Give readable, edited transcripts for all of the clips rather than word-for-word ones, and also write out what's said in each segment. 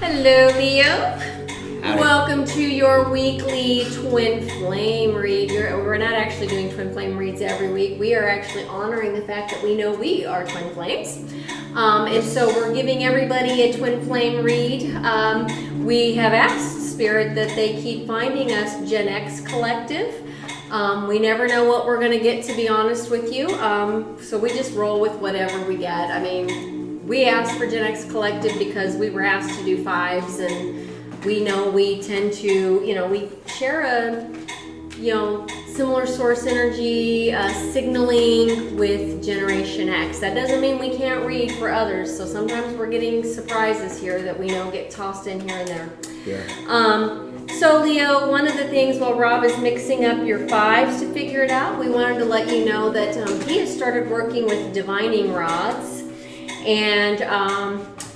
Hello, Leo. Howdy. Welcome to your weekly twin flame read. We're not actually doing twin flame reads every week. We are actually honoring the fact that we know we are twin flames. And so we're giving everybody a twin flame read. We have asked Spirit that they keep finding us Gen X Collective. We never know what we're going to get, to be honest with you. So we just roll with whatever we get. I mean, we asked for Gen X Collective because we were asked to do fives, and we know we tend to, we share a, similar source energy, signaling with Generation X. That doesn't mean we can't read for others. So sometimes we're getting surprises here that we know get tossed in here and there. Yeah. So Leo, one of the things while Rob is mixing up your fives to figure it out, we wanted to let you know that he has started working with divining rods. And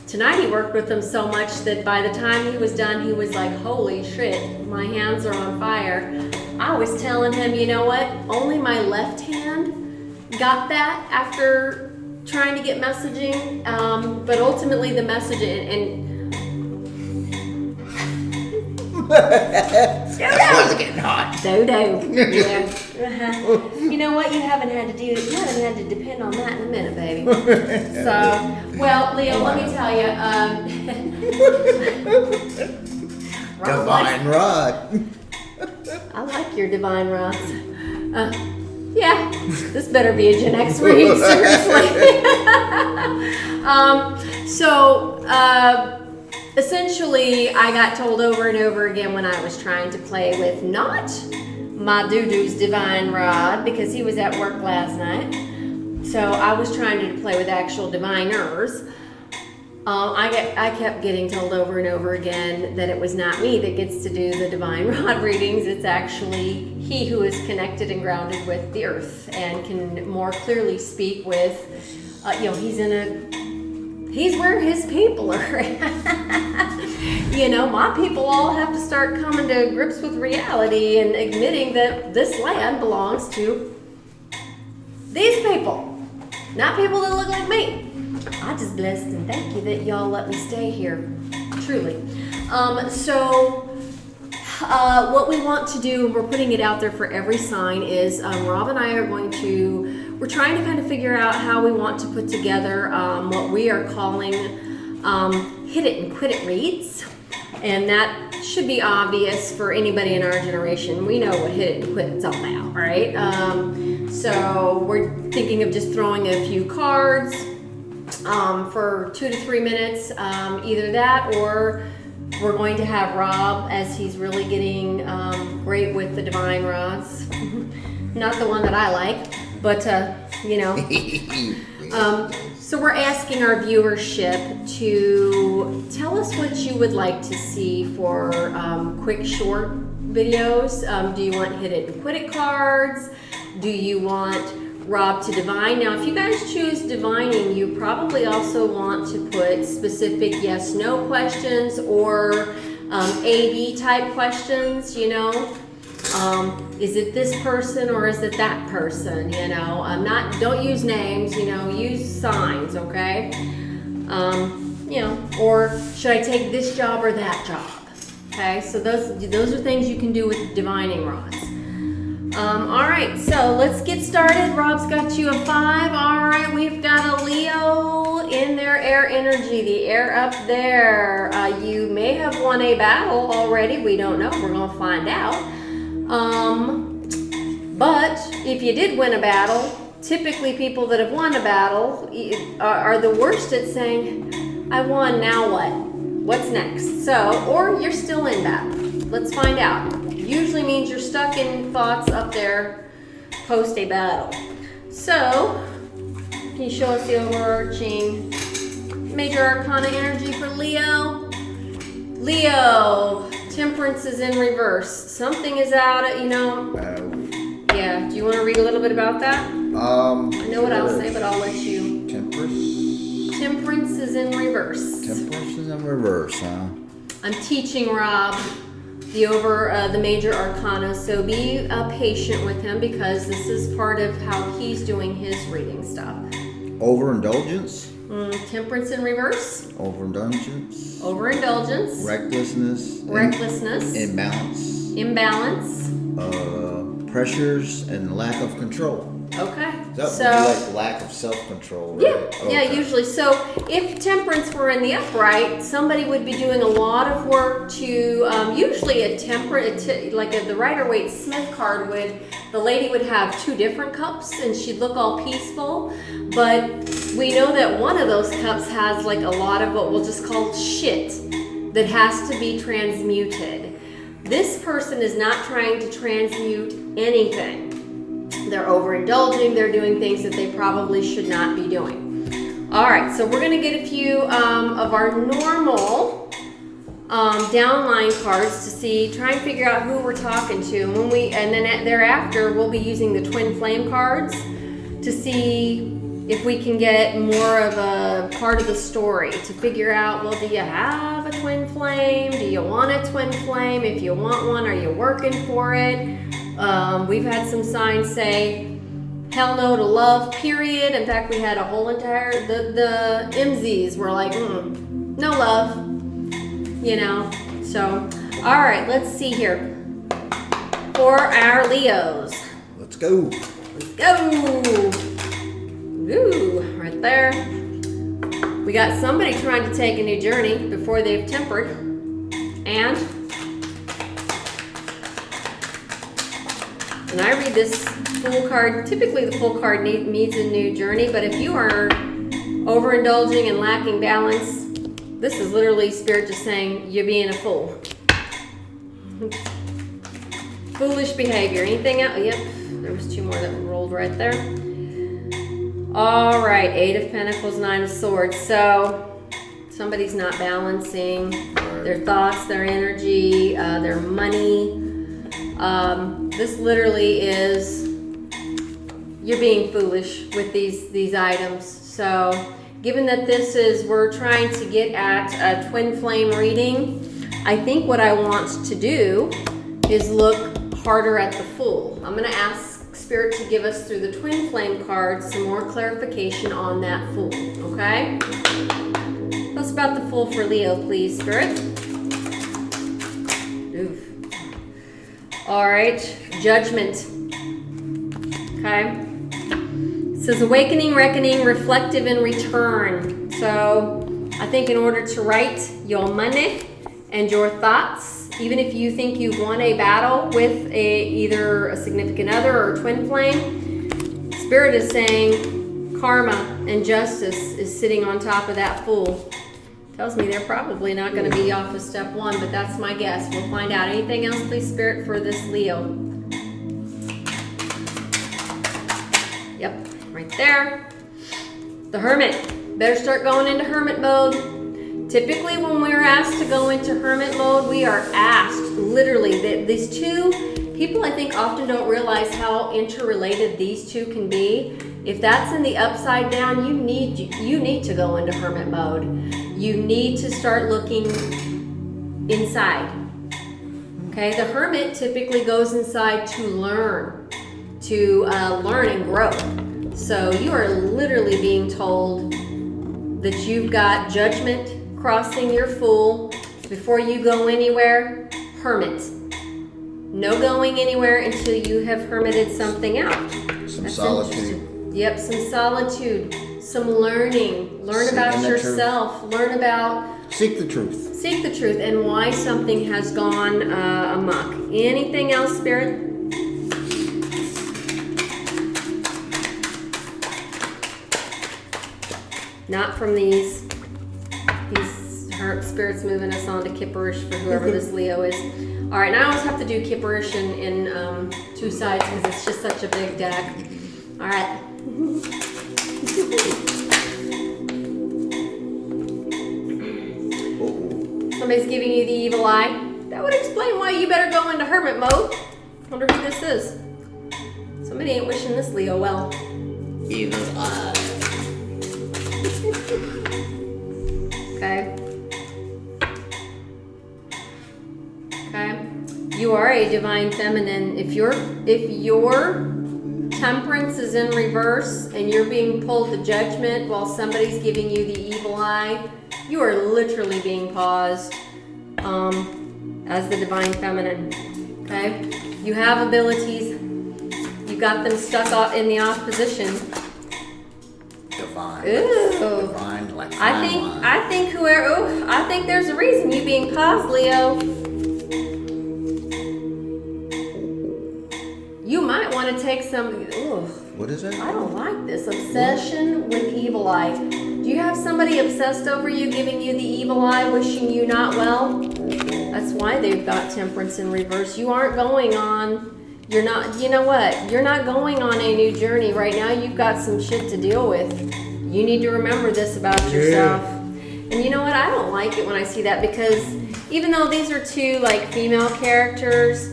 tonight he worked with them so much that by the time he was done, he was like, holy shit, my hands are on fire. I was telling him, you know what, only my left hand got that after trying to get messaging. But ultimately the message, and That's getting hot. Dodo. Yeah. Uh-huh. You know what? You haven't had to depend on that in a minute, baby. So, well, Leo, let me tell you. Divine rod. I like your divine rods. Yeah, this better be a Gen X read, seriously. Essentially, I got told over and over again when I was trying to play with not my doo-doo's divine rod, because he was at work last night. So I was trying to play with actual diviners. I kept getting told over and over again that it was not me that gets to do the divine rod readings. It's actually he who is connected and grounded with the earth and can more clearly speak with, he's where his people are. My people all have to start coming to grips with reality and admitting that this land belongs to these people, not people that look like me. I just blessed and thank you that y'all let me stay here, truly. What we want to do, and we're putting it out there for every sign, is Rob and I are we're trying to kind of figure out how we want to put together what we are calling hit it and quit it reads. And that should be obvious for anybody in our generation. We know what hit it and quit it's all about, right? So we're thinking of just throwing a few cards for 2 to 3 minutes, either that, or we're going to have Rob, as he's really getting great with the divine rods. Not the one that I like, but so we're asking our viewership to tell us what you would like to see for quick short videos. Do you want hit it and quit it cards? Do you want Rob to divine? Now, if you guys choose divining, you probably also want to put specific yes/no questions or A/B type questions. Is it this person or is it that person? Don't use names. Use signs. Okay. Or should I take this job or that job? Okay. So those are things you can do with divining rods. All right, so let's get started. Rob's got you a 5. All right, we've got a Leo in their air energy, the air up there. You may have won a battle already. We don't know. We're going to find out. But if you did win a battle, typically people that have won a battle are the worst at saying, I won, now what? What's next? Or you're still in battle. Let's find out. Usually means you're stuck in thoughts up there post a battle. So, can you show us the overarching major arcana energy for Leo? Leo, temperance is in reverse. Something is out at, yeah. Do you want to read a little bit about that? I know what I'll say, but I'll let you. Temperance is in reverse. Temperance is in reverse, huh? I'm teaching Rob the major arcana, so be patient with him because this is part of how he's doing his reading stuff. Overindulgence? Temperance in reverse. Overindulgence. Overindulgence. Recklessness. Recklessness. Imbalance. Imbalance. Pressures and lack of control. Okay. That So. would be like lack of self-control, right? Yeah, yeah, Okay. usually. So if temperance were in the upright, somebody would be doing a lot of work to, usually a temperate, like the Rider-Waite Smith card the lady would have 2 different cups and she'd look all peaceful. But we know that one of those cups has like a lot of what we'll just call shit that has to be transmuted. This person is not trying to transmute anything. They're overindulging, they're doing things that they probably should not be doing. All right, so we're gonna get a few of our normal downline cards to try and figure out who we're talking to. And then thereafter, we'll be using the twin flame cards to see if we can get more of a part of the story to figure out, well, do you have a twin flame? Do you want a twin flame? If you want one, are you working for it? We've had some signs say, hell no to love, period. In fact, we had a whole entire, the MZs were like, no love, you know. So, all right, let's see here. For our Leos. Let's go. Let's go. Ooh, right there. We got somebody trying to take a new journey before they've tempered. And I read this Fool card. Typically the Fool card needs a new journey, but if you are overindulging and lacking balance, this is literally Spirit just saying you're being a fool. Foolish behavior. Anything else? Yep, there was 2 more that rolled right there. All right, 8 of Pentacles, 9 of Swords. So somebody's not balancing their thoughts, their energy, their money. This literally is, you're being foolish with these items. So given that we're trying to get at a twin flame reading, I think what I want to do is look harder at the Fool. I'm going to ask Spirit to give us through the twin flame cards some more clarification on that Fool, okay? Tell us about the Fool for Leo, please, Spirit. Oof. All right, Judgment. Okay. It says awakening, reckoning, reflective, and return. So I think in order to write your money and your thoughts, even if you think you've won a battle with either a significant other or a twin flame, Spirit is saying karma and justice is sitting on top of that Fool. Tells me they're probably not going to be off of step 1, but that's my guess. We'll find out. Anything else, please, Spirit, for this Leo? Yep, right there. The Hermit. Better start going into Hermit mode. Typically, when we're asked to go into Hermit mode, we are asked, literally, that these 2 people, I think, often don't realize how interrelated these 2 can be. If that's in the upside down, you need to go into Hermit mode. You need to start looking inside. Okay, the Hermit typically goes inside to learn and grow. So you are literally being told that you've got Judgment crossing your Fool. Before you go anywhere, Hermit. No going anywhere until you have hermited something out. Some solitude. Yep, some solitude, some learning. Learn about yourself. Learn about... Seek the truth. Seek the truth and why something has gone amok. Anything else, Spirit? Not from these. Spirit's moving us on to Kipperish for whoever this Leo is. All right, now I always have to do Kipperish in 2 sides because it's just such a big deck. All right. Somebody's giving you the evil eye. That would explain why you better go into Hermit mode. Wonder who this is. Somebody ain't wishing this Leo well. Evil eye. Okay. Okay. You are a divine feminine. If your Temperance is in reverse and you're being pulled to judgment while somebody's giving you the evil eye, you are literally being paused as the divine feminine. Okay? You have abilities. You got them stuck out in the opposition. Divine. Ooh. Divine, like fine wine. I think there's a reason you being paused, Leo. You might want to take some. Ooh, What is it? I don't like this. Obsession with evil eye. Do you have somebody obsessed over you, giving you the evil eye, wishing you not well? That's why they've got temperance in reverse. You aren't going on. You're not. You know what? You're not going on a new journey right now. You've got some shit to deal with. You need to remember this about yourself. And you know what? I don't like it when I see that, because even though these are two like female characters,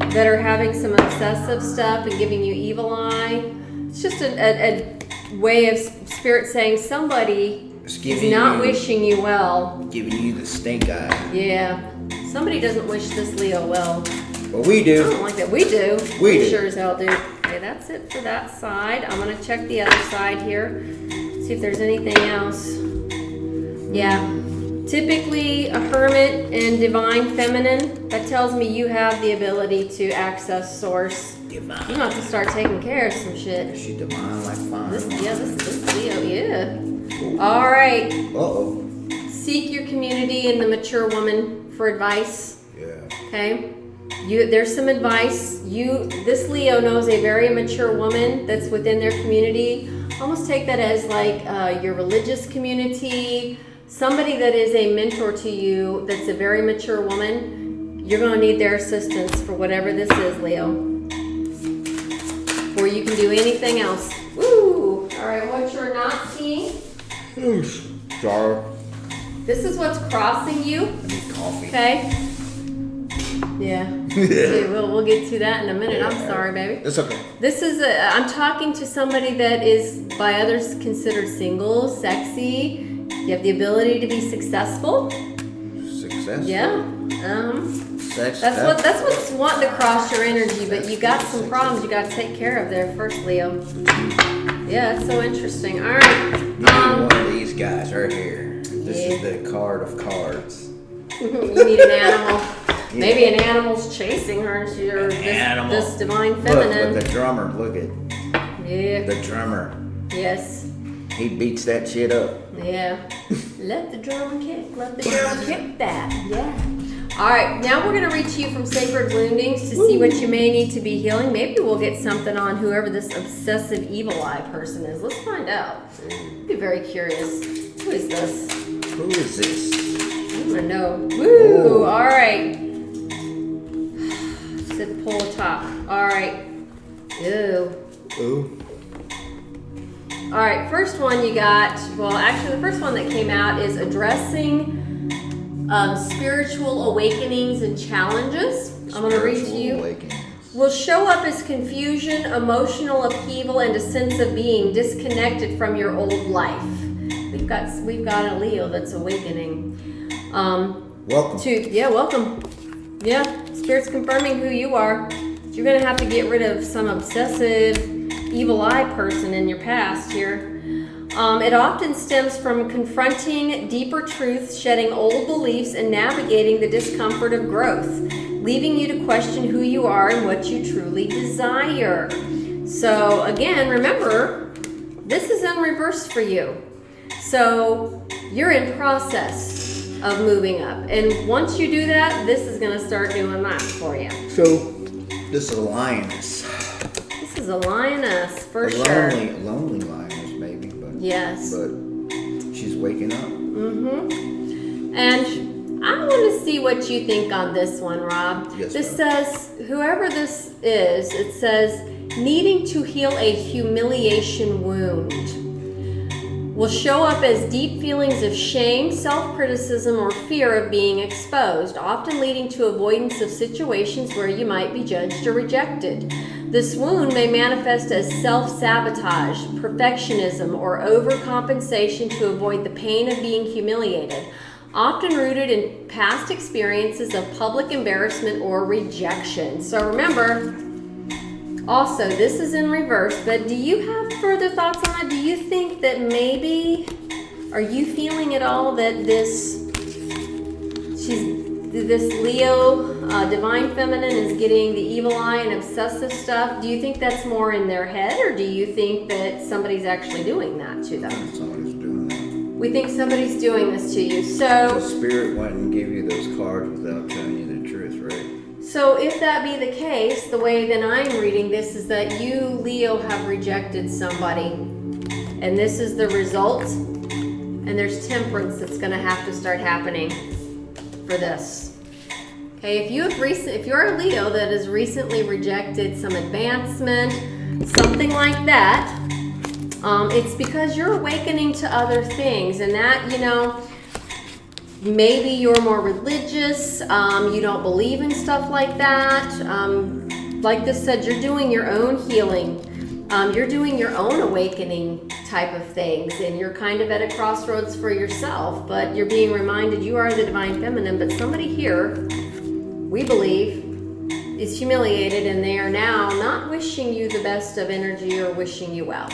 that are having some obsessive stuff and giving you evil eye. It's just a way of spirit saying somebody is not wishing you well. Giving you the stink eye. Yeah. Somebody doesn't wish this Leo well. Well, we I do. don't like that. We do. We do. Sure as hell do. Okay, that's it for that side. I'm going to check the other side here. See if there's anything else. Yeah. Typically a hermit and divine feminine, that tells me you have the ability to access source. Divine. You have to start taking care of some shit. She divine like fine. This Leo, yeah. All right. Uh-oh. Seek your community and the mature woman for advice. Yeah. Okay. There's some advice. This Leo knows a very mature woman that's within their community. Almost take that as like your religious community. Somebody that is a mentor to you that's a very mature woman, you're going to need their assistance for whatever this is, Leo. Before you can do anything else. Woo! All right, what you're not seeing. Sorry. This is what's crossing you. I need coffee. Okay? Yeah. Okay, we'll get to that in a minute. I'm sorry, baby. It's okay. This is I'm talking to somebody that is by others considered single, sexy. You have the ability to be successful. Successful? Yeah. Sex. That's what's wanting to cross your energy, but you got some problems you got to take care of there first, Leo. Yeah, it's so interesting. All right. You need one of these guys right here. This is the card of cards. You need an animal. Yeah. Maybe an animal's chasing her. Or this divine feminine. Look, the drummer. Look at. Yeah. The drummer. Yes. He beats that shit up. Yeah. Let the drum kick. Let the drum kick that. Yeah. All right. Now we're going to reach you from sacred woundings to see what you may need to be healing. Maybe we'll get something on whoever this obsessive evil eye person is. Let's find out. I'd be very curious. Who is this? Who is this? I want to know. Woo. All right. Said pull top. All right. Ew. Ooh. All right, first one you got, well, actually the first one that came out is addressing spiritual awakenings and challenges. I'm going to read to you. Will show up as confusion, emotional upheaval, and a sense of being disconnected from your old life. We've got a Leo that's awakening. Welcome. Welcome. Yeah, Spirit's confirming who you are. You're going to have to get rid of some obsessive evil eye person in your past here. It often stems from confronting deeper truths, shedding old beliefs, and navigating the discomfort of growth, leaving you to question who you are and what you truly desire. So again, remember, this is in reverse for you. So you're in process of moving up. And once you do that, this is going to start doing that for you. So this is a lioness. This is a lioness, for sure. Lonely lioness, maybe, but yes. But she's waking up. Mm-hmm. And I want to see what you think on this one, Rob. Yes, this says, whoever this is, it says, needing to heal a humiliation wound. Will show up as deep feelings of shame, self-criticism, or fear of being exposed, often leading to avoidance of situations where you might be judged or rejected. This wound may manifest as self-sabotage, perfectionism, or overcompensation to avoid the pain of being humiliated. often rooted in past experiences of public embarrassment or rejection. So remember, also, this is in reverse, but do you have further thoughts on it? Do you think that maybe, are you feeling at all that this Leo, divine feminine, is getting the evil eye and obsessive stuff? Do you think that's more in their head, or do you think that somebody's actually doing that to them? Somebody's doing that. We think somebody's doing this to you. So The spirit went and gave you those cards without telling you the truth, right? So if that be the case, the way that I'm reading this is that you, Leo, have rejected somebody. And this is the result. And there's temperance that's going to have to start happening for this. Okay, if you're a Leo that has recently rejected some advancement, something like that, it's because you're awakening to other things. And that, maybe you're more religious, you don't believe in stuff like that. Like this said, you're doing your own healing. You're doing your own awakening type of things, and you're kind of at a crossroads for yourself, but you're being reminded you are the divine feminine, but somebody here, we believe, is humiliated, and they are now not wishing you the best of energy or wishing you well.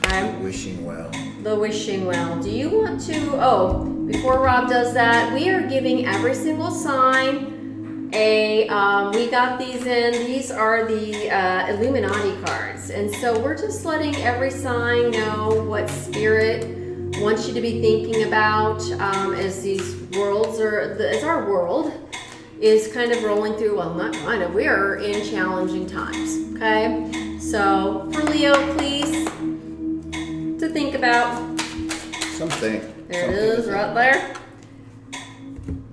Okay? Wishing well. The wishing well. Do you want to, before Rob does that, we are giving every single sign we got these in. These are the Illuminati cards. And so we're just letting every sign know what spirit wants you to be thinking about as these worlds as our world is kind of rolling through, well, not kind of, we are in challenging times, okay? So for Leo, please, to think about. Something. There it is, right there.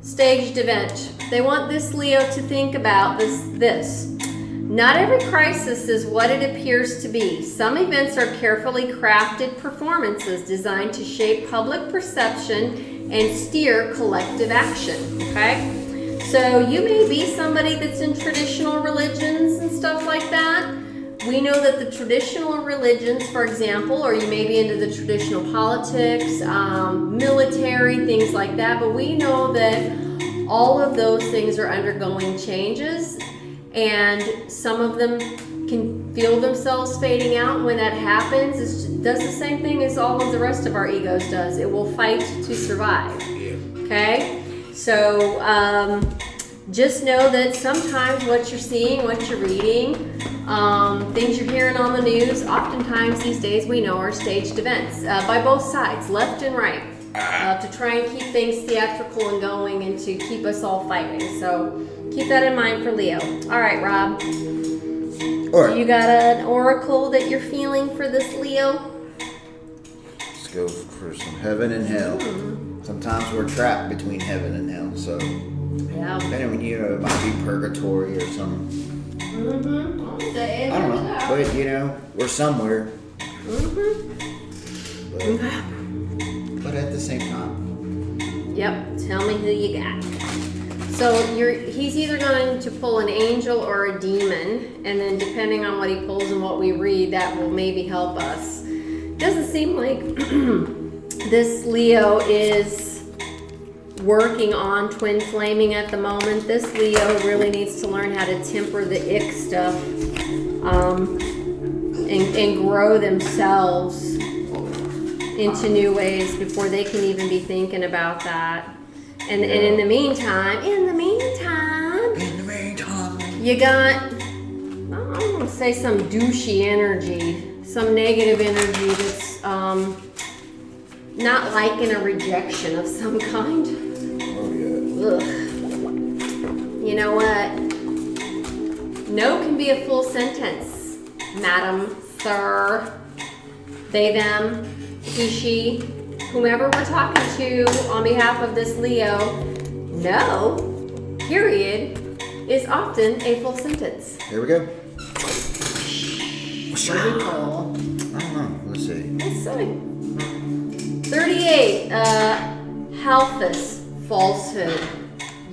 Staged event. They want this Leo to think about this. Not every crisis is what it appears to be. Some events are carefully crafted performances designed to shape public perception and steer collective action, okay? So you may be somebody that's in traditional religions and stuff like that. We know that the traditional religions, for example, or you may be into the traditional politics, military, things like that, but we know that all of those things are undergoing changes, and some of them can feel themselves fading out. When that happens, it does the same thing as all of the rest of our egos does. It will fight to survive. Okay? So just know that sometimes what you're seeing, what you're reading, things you're hearing on the news, oftentimes these days we know are staged events by both sides, left and right, to try and keep things theatrical and going and to keep us all fighting. So keep that in mind for Leo. All right, Rob. Or You got an oracle that you're feeling for this Leo? let's go for some heaven and hell. Sometimes we're trapped between heaven and hell, so Yeah. then it might be purgatory or something. I I don't know, but we're somewhere. But at the same time, Yep. Tell me who you got. So he's either going to pull an angel or a demon, and then depending on what he pulls and what we read, that will maybe help us. Doesn't seem like this Leo is working on twin flaming at the moment. This Leo really needs to learn how to temper the ick stuff and grow themselves into new ways before they can even be thinking about that. And in the meantime, you got, I'm gonna say some douchey energy, some negative energy that's not liking a rejection of some kind. oh yeah. Ugh. You know what? No can be a full sentence. Madam, sir, they, them, he, she, whomever we're talking to on behalf of this Leo, no, period, is often a full sentence. Here we go. What do we call? I don't know. Let's see. Let's see. 38, Halphus, falsehood.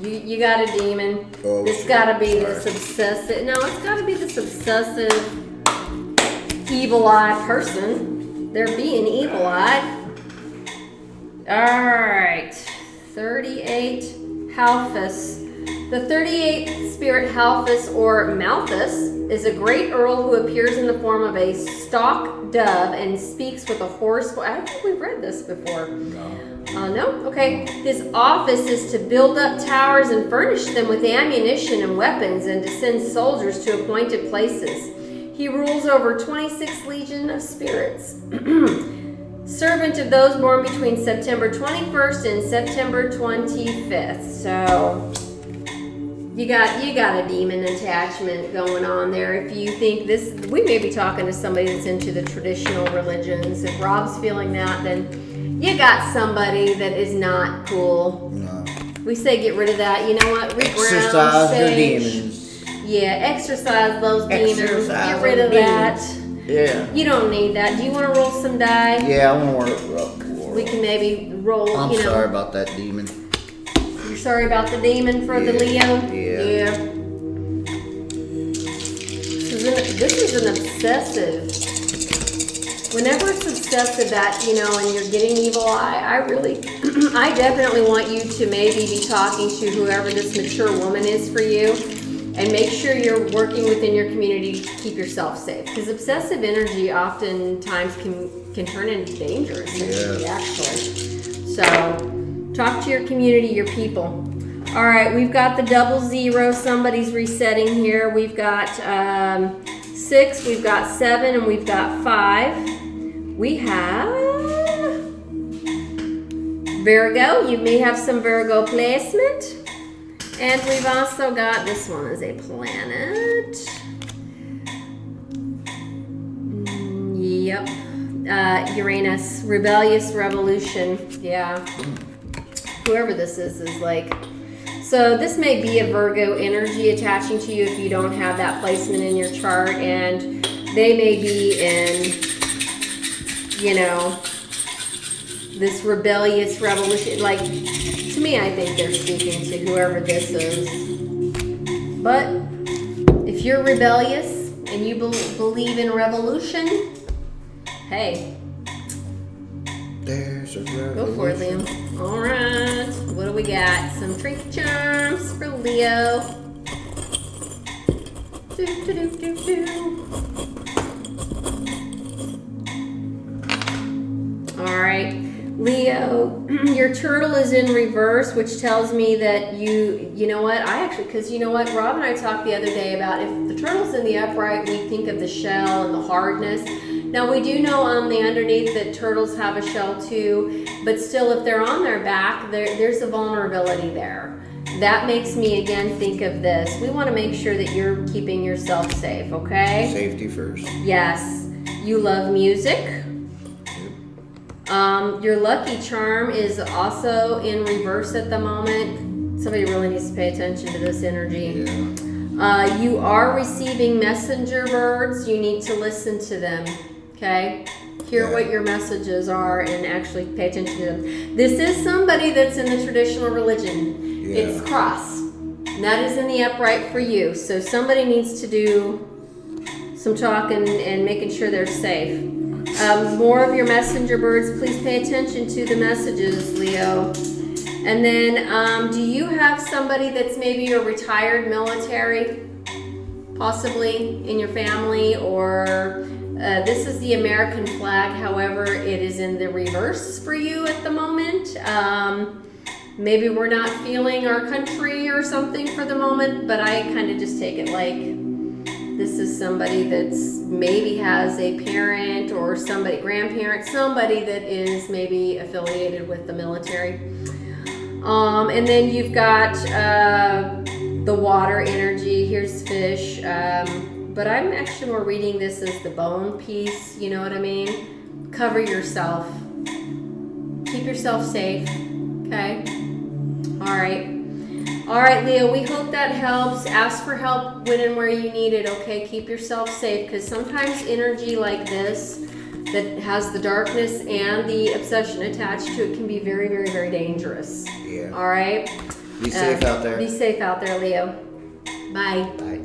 You got a demon. Oh, It's shit. gotta be Sorry. this obsessive, no, it's gotta be this obsessive, evil-eyed person. They're being evil-eyed. Alright. 38 Halphus. The 38th spirit Halphus or Malthus is a great earl who appears in the form of a stalk dove and speaks with a hoarse voice. I think we've read this before. No? Okay. His office is to build up towers and furnish them with ammunition and weapons and to send soldiers to appointed places. He rules over 26 legion of spirits. Servant of those born between September 21st and September 25th. So you got a demon attachment going on there. If you think this, we may be talking to somebody that's into the traditional religions. If Rob's feeling that, then you got somebody that is not cool. No. We say get rid of that. You know what? Exercise the demons. Yeah, exercise those demons. Exercise Get rid of that. Yeah. You don't need that. Do you want to roll some die? Yeah, I want to roll. We can maybe roll. I'm sorry about that demon. You're sorry about the demon for the Leo? Yeah. This is an obsessive. Whenever it's obsessive that, and you're getting evil eye, I definitely want you to maybe be talking to whoever this mature woman is for you and make sure you're working within your community to keep yourself safe. Because obsessive energy oftentimes can turn into dangerous energy, actually. So talk to your community, your people. All right, we've got the 00. Somebody's resetting here. We've got 6, we've got 7, and we've got 5. We have Virgo. You may have some Virgo placement. And we've also got, this one is a planet. Yep. Uranus. Rebellious revolution. Yeah. Whoever this is like... So this may be a Virgo energy attaching to you if you don't have that placement in your chart. And they may be in, this rebellious revolution. Like, to me, I think they're speaking to whoever this is. But if you're rebellious and you believe in revolution, hey. There's a revolution. Go for it, Leo. All right. What do we got? Some trinket charms for Leo. Do, do, do, do, do. All right. Leo, your turtle is in reverse, which tells me that you know what? Because you know what? Rob and I talked the other day about if the turtle's in the upright, we think of the shell and the hardness. Now, we do know on the underneath that turtles have a shell too, but still, if they're on their back, there's a vulnerability there. That makes me, again, think of this. We want to make sure that you're keeping yourself safe, okay? Safety first. Yes. You love music. Your lucky charm is also in reverse at the moment. Somebody really needs to pay attention to this energy. Yeah. You are receiving messenger birds. You need to listen to them, okay? Hear what your messages are and actually pay attention to them. This is somebody that's in the traditional religion. Yeah. It's cross. And that is in the upright for you. So somebody needs to do some talking and making sure they're safe. More of your messenger birds, please pay attention to the messages, Leo. And then, do you have somebody that's maybe a retired military, possibly in your family, or this is the American flag, however, it is in the reverse for you at the moment. Maybe we're not feeling our country or something for the moment, but I kind of just take it like this is somebody that's maybe has a parent or somebody, grandparent, somebody that is maybe affiliated with the military. And then you've got the water energy. Here's fish. But I'm actually more reading this as the bone piece. You know what I mean? Cover yourself. Keep yourself safe. Okay? All right. All right, Leo, we hope that helps. Ask for help when and where you need it, okay? Keep yourself safe, because sometimes energy like this that has the darkness and the obsession attached to it can be very, very, very dangerous. Yeah. All right? Be safe out there. Be safe out there, Leo. Bye. Bye.